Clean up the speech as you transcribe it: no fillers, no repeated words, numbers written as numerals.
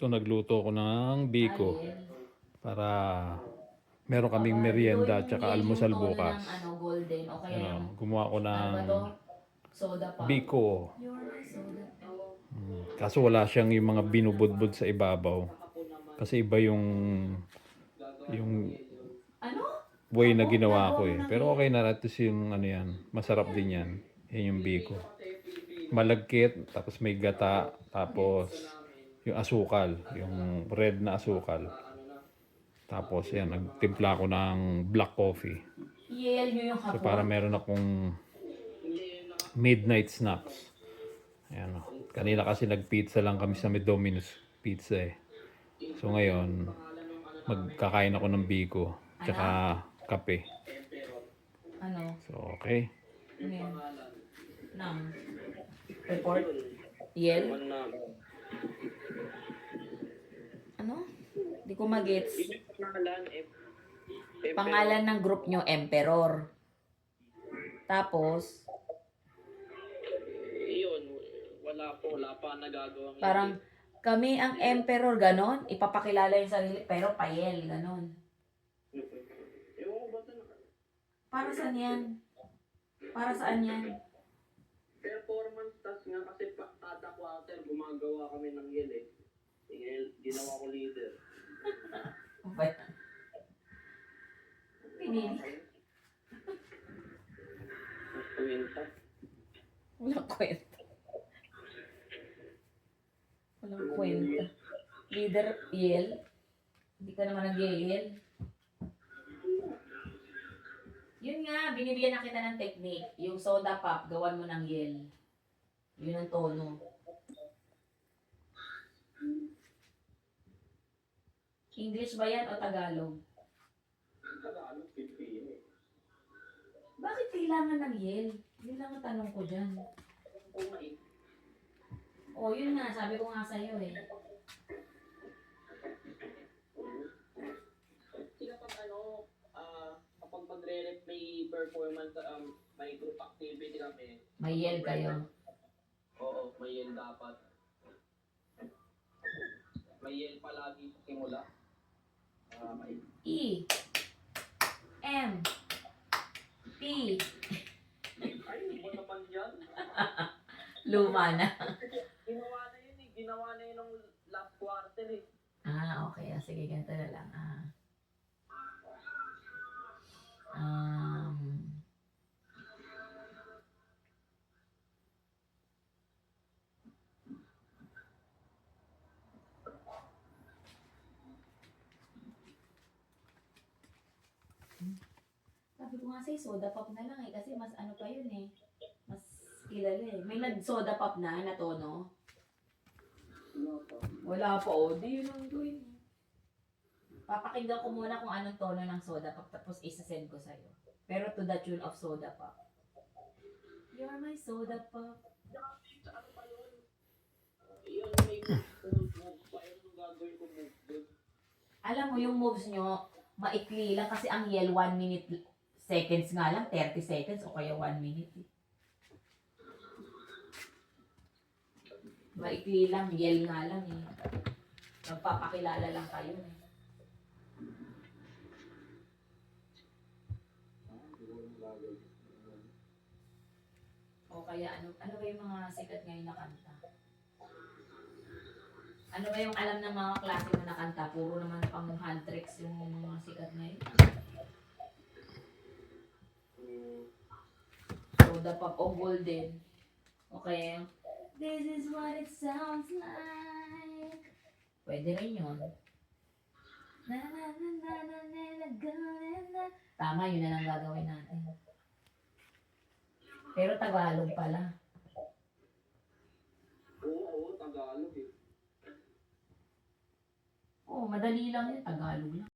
Ito nagluto ko ng biko Yel. para meron kaming Ito merienda at yung saka yel, yung almusal tono bukas. ng golden. O kaya yung, Gumawa ko ano ng ba to? Soda pop. biko. You're my soda pop. Kaso wala siyang yung mga binubudbud sa ibabaw. Kasi iba yung Ano? way na Ako? ginawa Nagawa ko mo eh. ng Pero yel? okay na, at least yung ano yan. Masarap din yan. Yan yung biko. Malagkit, tapos may gata, tapos yung asukal, yung red na asukal. Tapos yan, nagtimpla ko ng black coffee. Yel nyo yung So para hapon? meron akong midnight snacks. Ayan, oh. Kanina kasi nagpizza lang kami sa may Domino's Pizza eh. So ngayon, magkakain ako ng biko, tsaka kape. Ano? So okay. Ano yan? Nang? Report? Yel? Ano? Di ko magets. Pangalan ng group nyo, Emperor. Tapos, Yun, wala pa nagagawang parang kami ang Emperor, ganon. Ipapakilala yung sarili, pero payel, ganon. Ewan ko ba ito Para saan yan? Para saan yan? performance task nga kasi kada quarter gumagawa kami ng yel eh. Ginawa ko leader. Ano ba yan? Pinili. Kwenta. Walang kwenta. Walang kwenta. Leader, Yel. Hindi ka naman nag-Yel. Yun nga, binibigyan na kita ng technique. Yung soda pop, gawan mo ng Yel. Yun ang tono. English ba yan o Tagalog? Tagalog, Pilipino. Bakit kailangan ng Yel? Yun lang ang tanong ko dyan. O yun nga, sabi ko nga sa'yo eh. Sila pag kapag magre-rep may performance, may group activity kami. May Yel kayo. Oo, may yel dapat. May yel palagi sa simula. E. M. P. Ay, iba naman yan. Luma na. Ginawa na yun eh. Ginawa na yun ng last quarter eh. Okay. Sige, ganito na lang. Sabi ko nga sa'yo, soda pop na lang eh. Kasi mas ano pa yun eh. Mas kilala eh. May nag-soda pop na tono. Wala pa o. Di yun ang gawin. Papakinggan ko muna kung anong tono ng soda pop. Tapos isa-send ko sa'yo. Pero to the tune of soda pop. You're my soda pop. Yun, may move pa yun. Gagawin ko move doon. Alam mo yung moves nyo, maikli lang kasi ang yell 1 minute seconds nga lang, 30 seconds o kaya 1 minute. Maikli lang, yell nga lang eh. Nagpapakilala lang kayo eh. O kaya ano ba yung mga sikat ngayon na kanta? Ano ba yung alam ng mga klase mo na kanta? Puro naman pang hand tricks yung mga sikat ngayon. Soda pop o golden. Okay. This is what it sounds like. Pwede rin yun. Na na na na na na na na. Tama, yun na lang gagawin natin. Pero Tagalog pala. Oo, Tagalog eh. Oh, madali lang yun. Tagalog lang.